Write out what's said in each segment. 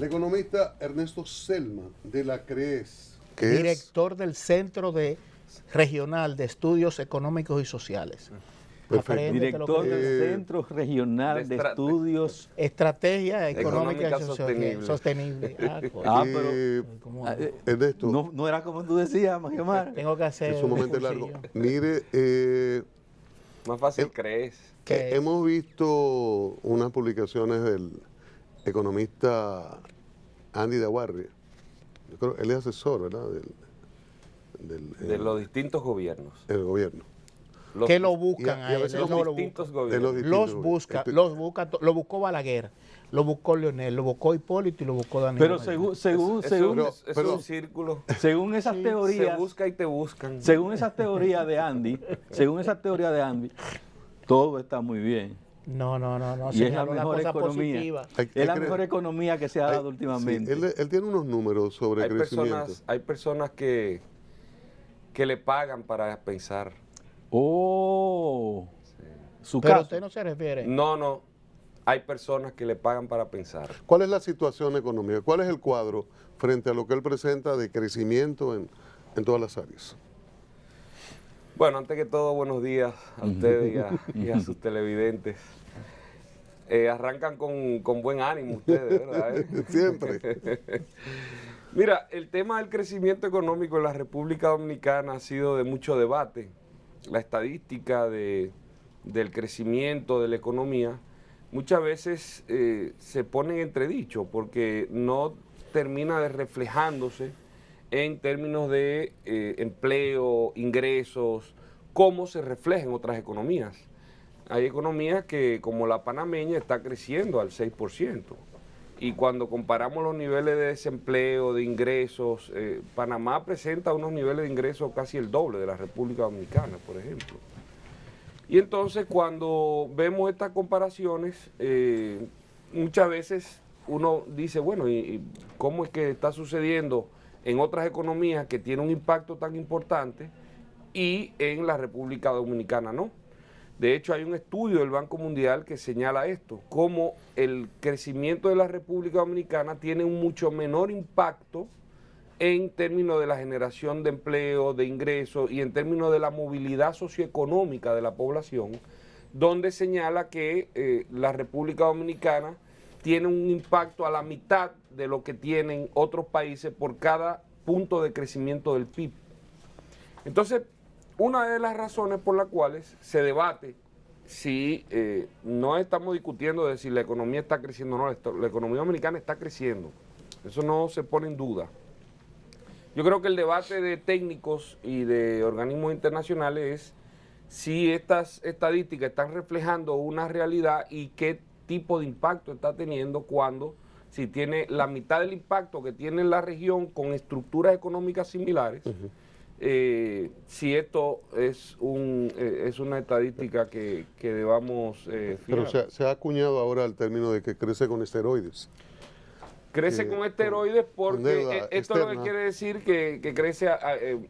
El economista Ernesto Selma, de la CREES, que director del Centro Regional de Estudios Económicos y Sociales. Perfecto. Director del Centro Regional de Estudios. Estrategia Económica y Sostenible. Sostenible. Ernesto, No era como tú decías, Mario Mar. Tengo que hacer es sumamente un largo. cursillo. Mire, Más fácil crees. hemos visto unas publicaciones del economista Andy Dawarri. Yo creo, él es asesor, ¿verdad? De los distintos gobiernos. del gobierno. Que lo buscan y a a él. veces Él Los no lo distintos busca. gobiernos. Lo buscó Balaguer, lo buscó Leonel, lo buscó Hipólito y lo buscó Daniel. Pero Medina. Es un círculo. según esas Se teorías, busca y te buscan. según esa teoría de Andy, todo está muy bien. No. Y es la señaló una mejor cosa economía. positiva. Es la mejor economía que se ha dado últimamente. Sí, él tiene unos números sobre crecimiento. Hay personas que le pagan para pensar. Oh, su Pero caso. usted no se refiere. No. Hay personas que le pagan para pensar. ¿Cuál es la situación económica? ¿Cuál es el cuadro frente a lo que él presenta de crecimiento en todas las áreas? Bueno, antes que todo, buenos días a ustedes y a sus televidentes. Arrancan con buen ánimo ustedes, ¿verdad? Siempre. Mira, el tema del crecimiento económico en la República Dominicana ha sido de mucho debate. La estadística del crecimiento de la economía muchas veces se pone en entredicho porque no termina de reflejándose en términos de empleo, ingresos, cómo se refleja en otras economías. Hay economías que, como la panameña, está creciendo al 6%. Y cuando comparamos los niveles de desempleo, de ingresos, Panamá presenta unos niveles de ingresos casi el doble de la República Dominicana, por ejemplo. Y entonces cuando vemos estas comparaciones, muchas veces uno dice, bueno, ¿y cómo es que está sucediendo en otras economías que tienen un impacto tan importante y en la República Dominicana no? De hecho, hay un estudio del Banco Mundial que señala esto, cómo el crecimiento de la República Dominicana tiene un mucho menor impacto en términos de la generación de empleo, de ingresos y en términos de la movilidad socioeconómica de la población, donde señala que la República Dominicana tiene un impacto a la mitad de lo que tienen otros países por cada punto de crecimiento del PIB. Entonces, una de las razones por las cuales se debate si no estamos discutiendo de si la economía está creciendo o no, la economía dominicana está creciendo, eso no se pone en duda. Yo creo que el debate de técnicos y de organismos internacionales es si estas estadísticas están reflejando una realidad y qué tipo de impacto está teniendo cuando, si tiene la mitad del impacto que tiene la región con estructuras económicas similares, si esto es una estadística que debamos Pero fijar. se ha acuñado ahora el término de que crece con esteroides. Crece con esteroides porque deuda esto es lo que externa. quiere decir que crece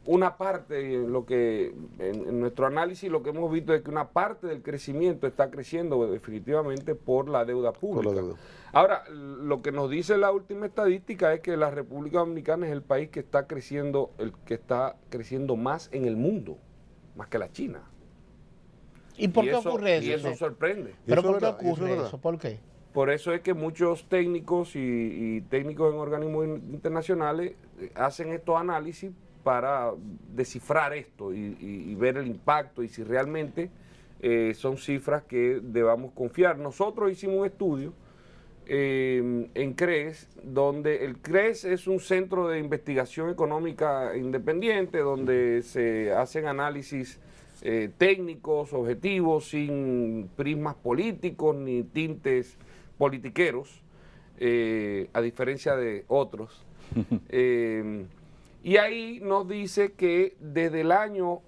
una parte, lo que en nuestro análisis lo que hemos visto es que una parte del crecimiento está creciendo definitivamente por la deuda pública. Por la deuda. Ahora, lo que nos dice la última estadística es que la República Dominicana es el país que está creciendo más en el mundo, más que la China. ¿Y por qué eso- ocurre eso? Y eso sorprende. ¿Pero Eso por qué es verdad, eso es ocurre verdad. eso? ¿Por qué? Por eso es que muchos técnicos y técnicos en organismos internacionales hacen estos análisis para descifrar esto y ver el impacto y si realmente son cifras que debamos confiar. Nosotros hicimos un estudio en CREES, donde el CREES es un centro de investigación económica independiente, donde se hacen análisis técnicos, objetivos, sin prismas políticos ni tintes politiqueros, a diferencia de otros. Y ahí nos dice que desde el año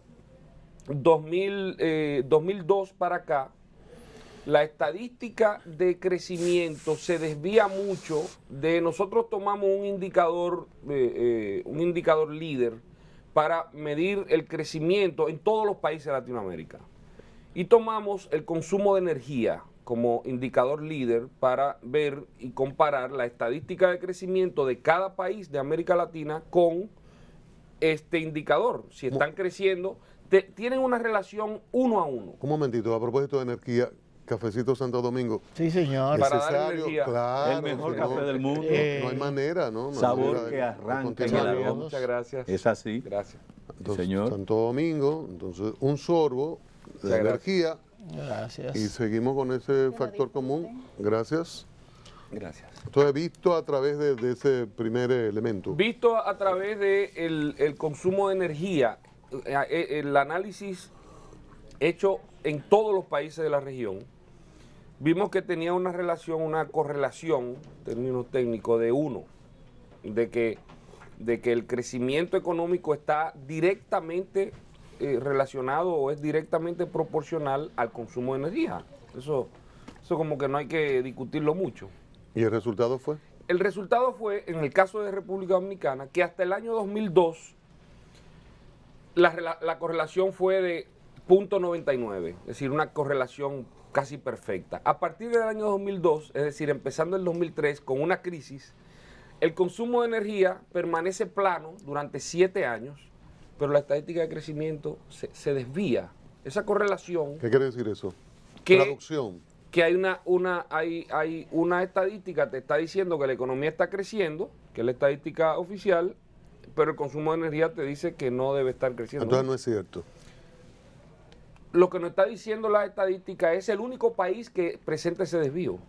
2002 para acá, la estadística de crecimiento se desvía mucho de nosotros tomamos un indicador líder para medir el crecimiento en todos los países de Latinoamérica. Y tomamos el consumo de energía como indicador líder para ver y comparar la estadística de crecimiento de cada país de América Latina con este indicador. Si están creciendo, tienen una relación 1 a 1. Un momentito, a propósito de energía, Cafecito Santo Domingo. Sí, señor. Para dar Necesario, energía. claro. El mejor si café del mundo. No hay manera, ¿no? No hay Sabor manera de que arranca continuar. en la boca. Muchas gracias. Es así. Gracias. Entonces, señor. Santo Domingo, entonces un sorbo de Muchas energía Gracias. y seguimos con ese factor común. Gracias. Gracias. Entonces, visto a través de ese primer elemento. Visto a través de el consumo de energía, el análisis hecho en todos los países de la región, vimos que tenía una relación, una correlación, en términos técnicos, de 1, de que el crecimiento económico está directamente relacionado o es directamente proporcional al consumo de energía. Eso como que no hay que discutirlo mucho. ¿Y el resultado fue? El resultado fue, en el caso de República Dominicana, que hasta el año 2002 la correlación fue de 0.99, es decir, una correlación casi perfecta. A partir del año 2002, es decir, empezando el 2003, con una crisis, el consumo de energía permanece plano durante 7 años, pero la estadística de crecimiento se desvía. Esa correlación... ¿Qué quiere decir eso? Que- Traducción. que hay una estadística, te está diciendo que la economía está creciendo, que es la estadística oficial, pero el consumo de energía te dice que no debe estar creciendo. Entonces no es cierto. Lo que nos está diciendo la estadística es el único país que presenta ese desvío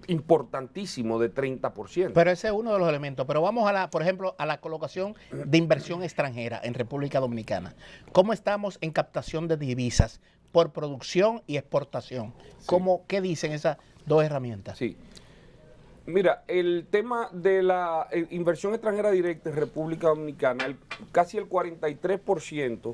importantísimo de 30%. Pero ese es uno de los elementos. Pero vamos por ejemplo, a la colocación de inversión extranjera en República Dominicana. ¿Cómo estamos en captación de divisas por producción y exportación? ¿Qué dicen esas dos herramientas? Sí. Mira, el tema de la inversión extranjera directa en República Dominicana, casi el 43%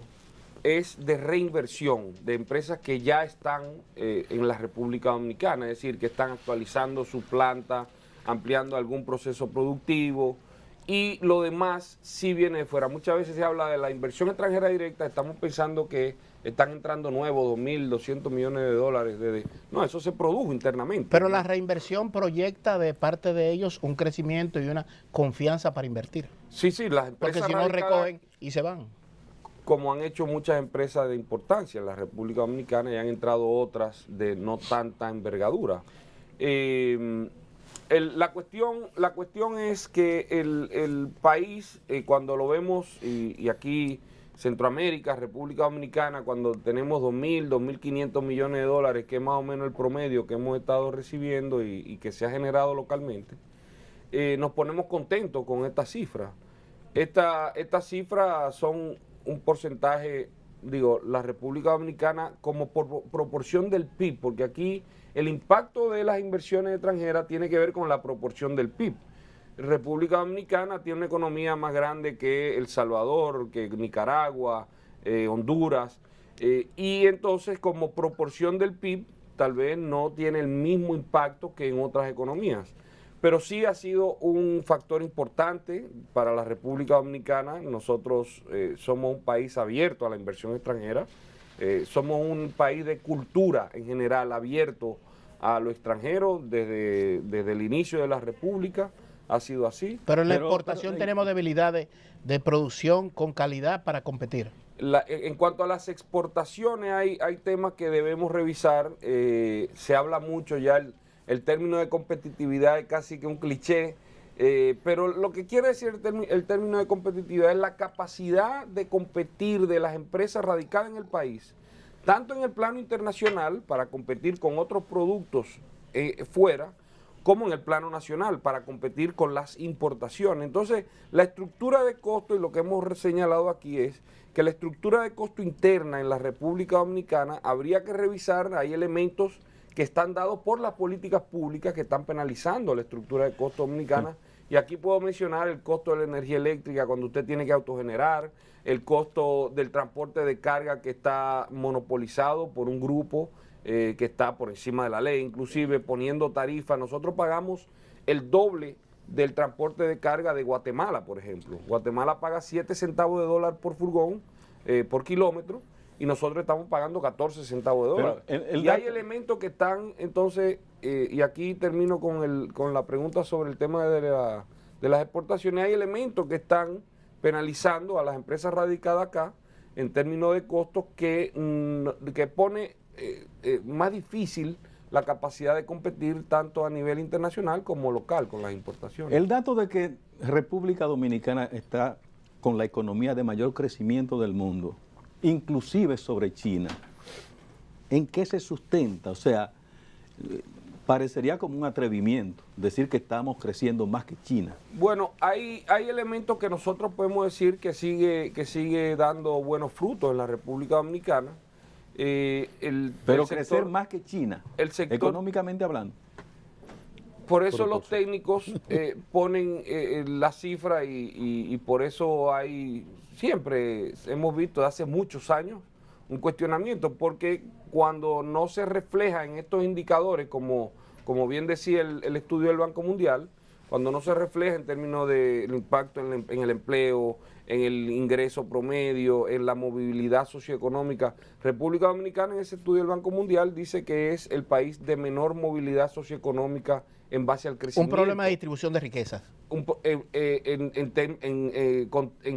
es de reinversión de empresas que ya están en la República Dominicana, es decir, que están actualizando su planta, ampliando algún proceso productivo, y lo demás sí viene de fuera. Muchas veces se habla de la inversión extranjera directa, estamos pensando que están entrando nuevos 2.200 millones de dólares. No, eso se produjo internamente. Pero la reinversión proyecta de parte de ellos un crecimiento y una confianza para invertir. Sí, las empresas Porque si no radicadas, recogen y se van. como han hecho muchas empresas de importancia en la República Dominicana, y han entrado otras de no tanta envergadura. La cuestión es que el país, cuando lo vemos, y aquí Centroamérica, República Dominicana, cuando tenemos 2.000, 2.500 millones de dólares, que es más o menos el promedio que hemos estado recibiendo y que se ha generado localmente, nos ponemos contentos con esta cifra. Estas cifras son un porcentaje, la República Dominicana como por proporción del PIB, porque aquí el impacto de las inversiones extranjeras tiene que ver con la proporción del PIB. República Dominicana tiene una economía más grande que El Salvador, que Nicaragua, Honduras, y entonces como proporción del PIB tal vez no tiene el mismo impacto que en otras economías. Pero sí ha sido un factor importante para la República Dominicana. Nosotros somos un país abierto a la inversión extranjera, somos un país de cultura en general, abierto a lo extranjero desde el inicio de la República. Ha sido así. Pero en la exportación tenemos debilidades de producción con calidad para competir. En cuanto a las exportaciones, hay temas que debemos revisar. Se habla mucho ya, el término de competitividad es casi que un cliché, pero lo que quiere decir el término de competitividad es la capacidad de competir de las empresas radicadas en el país, tanto en el plano internacional para competir con otros productos fuera, como en el plano nacional para competir con las importaciones. Entonces, la estructura de costo, y lo que hemos señalado aquí es que la estructura de costo interna en la República Dominicana habría que revisar. Hay elementos que están dados por las políticas públicas que están penalizando la estructura de costo dominicana. Y aquí puedo mencionar el costo de la energía eléctrica cuando usted tiene que autogenerar, el costo del transporte de carga que está monopolizado por un grupo que está por encima de la ley, inclusive poniendo tarifas. Nosotros pagamos el doble del transporte de carga de Guatemala, por ejemplo. Guatemala paga 7 centavos de dólar por furgón, por kilómetro, y nosotros estamos pagando 14 centavos de dólar. Y hay elementos que están, entonces, y aquí termino con la pregunta sobre el tema de las exportaciones, hay elementos que están penalizando a las empresas radicadas acá en términos de costos que pone más difícil la capacidad de competir tanto a nivel internacional como local con las importaciones. El dato de que República Dominicana está con la economía de mayor crecimiento del mundo, inclusive sobre China, ¿en qué se sustenta? O sea, parecería como un atrevimiento decir que estamos creciendo más que China. Bueno, hay elementos que nosotros podemos decir que sigue dando buenos frutos en la República Dominicana. Pero crecer más que China, económicamente hablando. Por eso los técnicos ponen la cifra y por eso siempre hemos visto hace muchos años un cuestionamiento, porque cuando no se refleja en estos indicadores, como bien decía el estudio del Banco Mundial, cuando no se refleja en términos del impacto en el empleo, en el ingreso promedio, en la movilidad socioeconómica, República Dominicana en ese estudio del Banco Mundial dice que es el país de menor movilidad socioeconómica en base al crecimiento. Un problema de distribución de riquezas. En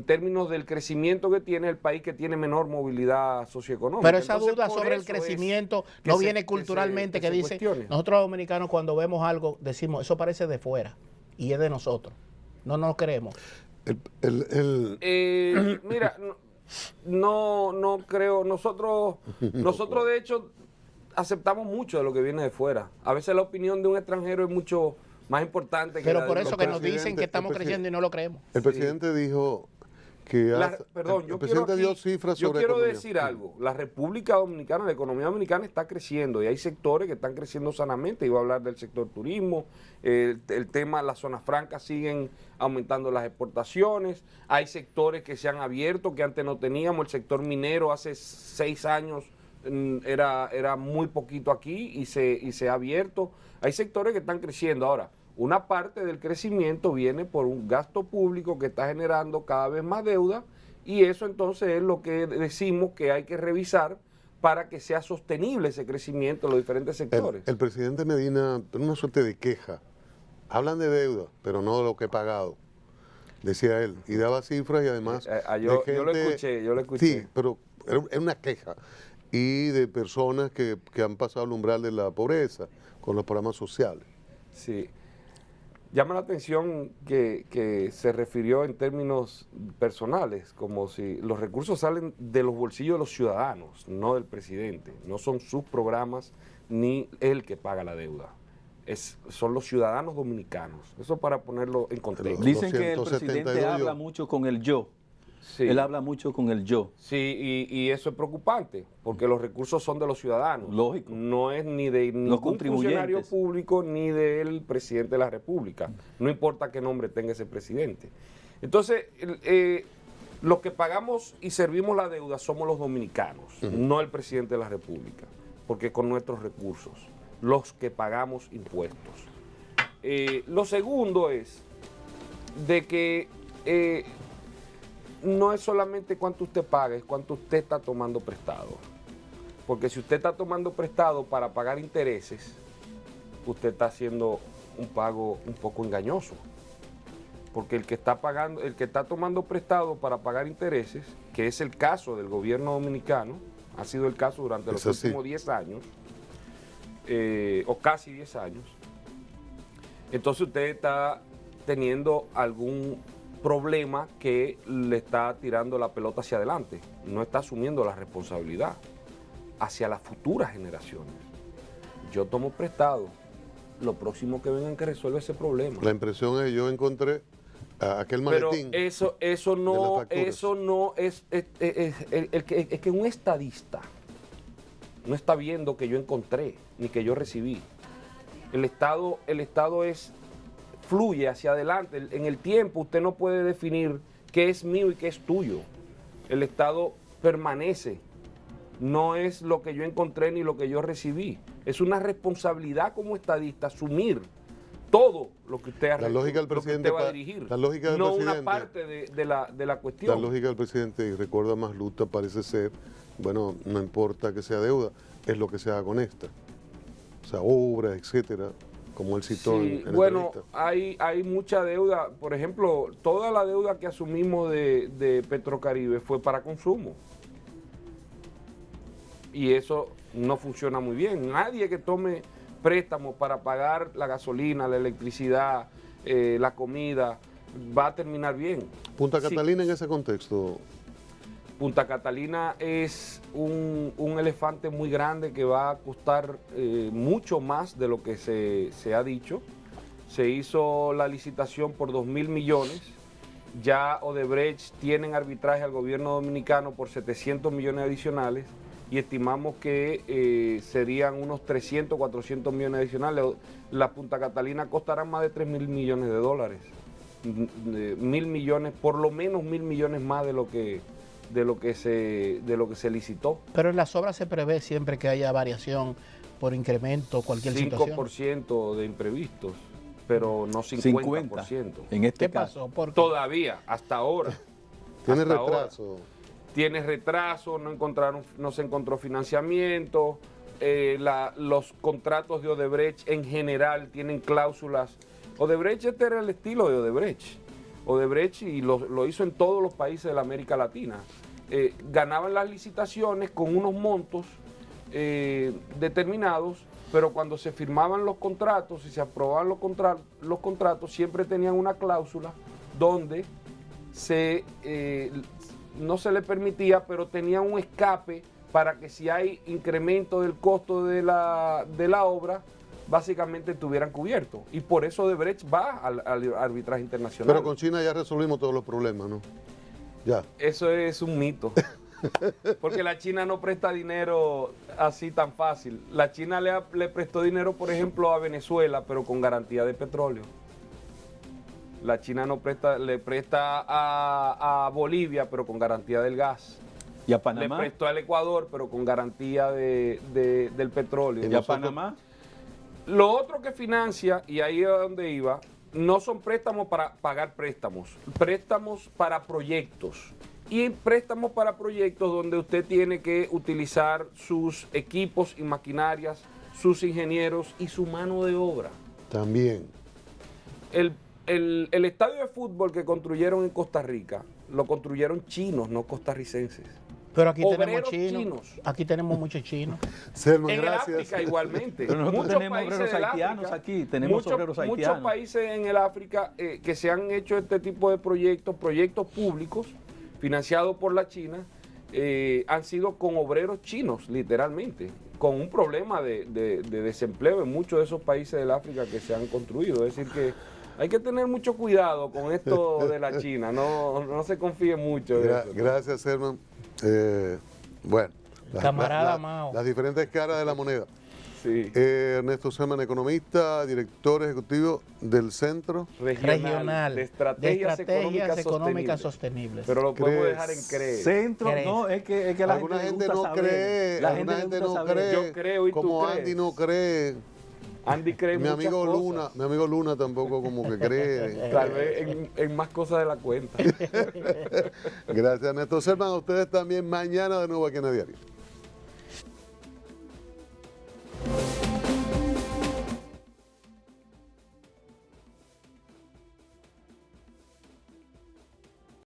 términos del crecimiento que tiene el país que tiene menor movilidad socioeconómica. Pero esa duda sobre el crecimiento no viene culturalmente, que dicen, nosotros los dominicanos cuando vemos algo decimos, eso parece de fuera y es de nosotros. No nos creemos. Mira, no creo. Nosotros de hecho aceptamos mucho de lo que viene de fuera. A veces la opinión de un extranjero es mucho más importante que pero por eso que nos dicen que estamos creciendo y no lo creemos. El presidente dijo que el presidente dio cifras sobre economía. Yo quiero decir algo. La República Dominicana, la economía dominicana está creciendo y hay sectores que están creciendo sanamente. Iba a hablar del sector turismo, el tema, las zonas francas siguen aumentando las exportaciones. Hay sectores que se han abierto que antes no teníamos. El sector minero hace 6 años era muy poquito aquí y se ha abierto. Hay sectores que están creciendo. Ahora, una parte del crecimiento viene por un gasto público que está generando cada vez más deuda y eso entonces es lo que decimos que hay que revisar para que sea sostenible ese crecimiento en los diferentes sectores. El presidente Medina tiene una suerte de queja. Hablan de deuda, pero no de lo que he pagado, decía él. Y daba cifras y además... yo lo escuché. Sí, pero es una queja. Y de personas que han pasado el umbral de la pobreza con los programas sociales. Sí. Llama la atención que se refirió en términos personales, como si los recursos salen de los bolsillos de los ciudadanos, no del presidente. No son sus programas ni él que paga la deuda. Son los ciudadanos dominicanos. Eso para ponerlo en contexto. Dicen que el presidente habla mucho con el yo. Sí. Él habla mucho con el yo. Sí, y eso es preocupante, porque los recursos son de los ciudadanos. Lógico. No es ni de ningún funcionario público ni del presidente de la República. No importa qué nombre tenga ese presidente. Entonces, los que pagamos y servimos la deuda somos los dominicanos, no el presidente de la República, porque con nuestros recursos, los que pagamos impuestos. Lo segundo es de que... no es solamente cuánto usted paga, es cuánto usted está tomando prestado. Porque si usted está tomando prestado para pagar intereses, usted está haciendo un pago un poco engañoso. Porque el que está tomando prestado para pagar intereses, que es el caso del gobierno dominicano, ha sido el caso durante los últimos 10 años, o casi 10 años, entonces usted está teniendo algún problema que le está tirando la pelota hacia adelante, no está asumiendo la responsabilidad hacia las futuras generaciones. Yo tomo prestado, lo próximo que vengan que resuelva ese problema. La impresión es, yo encontré aquel maletín. Pero eso no es que un estadista no está viendo que yo encontré ni que yo recibí. El Estado fluye hacia adelante. En el tiempo usted no puede definir qué es mío y qué es tuyo. El Estado permanece. No es lo que yo encontré ni lo que yo recibí. Es una responsabilidad como estadista asumir todo lo que usted, La lógica del lo que usted presidente va a dirigir, la lógica del no presidente, una parte de la La cuestión. lógica del presidente, y recuerda más Luta, parece ser, bueno, no importa que sea deuda, es lo que se haga con esta. O sea, obras, etcétera, como él citó Sí, en bueno, entrevista. hay mucha deuda. Por ejemplo, toda la deuda que asumimos de Petrocaribe fue para consumo. Y eso no funciona muy bien. Nadie que tome préstamos para pagar la gasolina, la electricidad, la comida, va a terminar bien. Punta Sí. Catalina en ese contexto, Punta Catalina es un elefante muy grande que va a costar mucho más de lo que se ha dicho. Se hizo la licitación por 2.000 millones. Ya Odebrecht tiene en arbitraje al gobierno dominicano por 700 millones adicionales y estimamos que serían unos 300, 400 millones adicionales. La Punta Catalina costará más de 3.000 millones de dólares. 1.000 millones, por lo menos 1.000 millones más de lo que se licitó. Pero en las obras se prevé siempre que haya variación por incremento, cualquier situación. 5% de imprevistos, pero no 50%. En este ¿Qué caso. pasó? ¿Por qué? Todavía, hasta ahora. tiene Hasta ahora. retraso. Tiene retraso, no se encontró financiamiento, los contratos de Odebrecht en general tienen cláusulas. Odebrecht, este era el estilo de Odebrecht. Odebrecht, y lo hizo en todos los países de la América Latina, ganaban las licitaciones con unos montos determinados, pero cuando se firmaban los contratos y se aprobaban los contratos, siempre tenían una cláusula donde no se le permitía, pero tenía un escape para que si hay incremento del costo de la obra, básicamente estuvieran cubiertos. Y por eso Odebrecht va al arbitraje internacional. Pero con China ya resolvimos todos los problemas, ¿no? Ya. Eso es un mito. Porque la China no presta dinero así tan fácil. La China le prestó dinero, por ejemplo, a Venezuela, pero con garantía de petróleo. La China le presta a Bolivia, pero con garantía del gas. ¿Y a Le Panamá? prestó al Ecuador, pero con garantía del petróleo. ¿Y a Panamá? Lo otro que financia, y ahí es donde iba, no son préstamos para pagar préstamos para proyectos. Y préstamos para proyectos donde usted tiene que utilizar sus equipos y maquinarias, sus ingenieros y su mano de obra. También. El estadio de fútbol que construyeron en Costa Rica, lo construyeron chinos, no costarricenses. Pero aquí tenemos Obreros chinos. Aquí tenemos muchos chinos. Selman, En el gracias. África igualmente. Pero nosotros Muchos tenemos países obreros del haitianos África, aquí, tenemos obreros haitianos. Muchos países en el África que se han hecho este tipo de proyectos públicos financiados por la China, han sido con obreros chinos, literalmente, con un problema de desempleo en muchos de esos países del África que se han construido. Es decir que hay que tener mucho cuidado con esto de la China, no se confíe mucho de eso. Gracias, Selman. Bueno, Camarada Mao. las diferentes caras de la moneda. Sí. Ernesto Selman, economista, director ejecutivo del Centro. Regional de Estrategias Económicas Sostenibles. Pero lo podemos ¿Crees? dejar en CREE. Centro, ¿Crees? no, es que la Alguna gente le gusta no saber. cree, La alguna gente gente le gusta no saber. cree. Yo creo y tú como crees. Andy no cree. Andy cree Mi muchas amigo cosas. Luna, mi amigo Luna tampoco como que cree. Tal vez en más cosas de la cuenta. Gracias, Ernesto Selman. A ustedes también mañana de nuevo aquí en A Diario.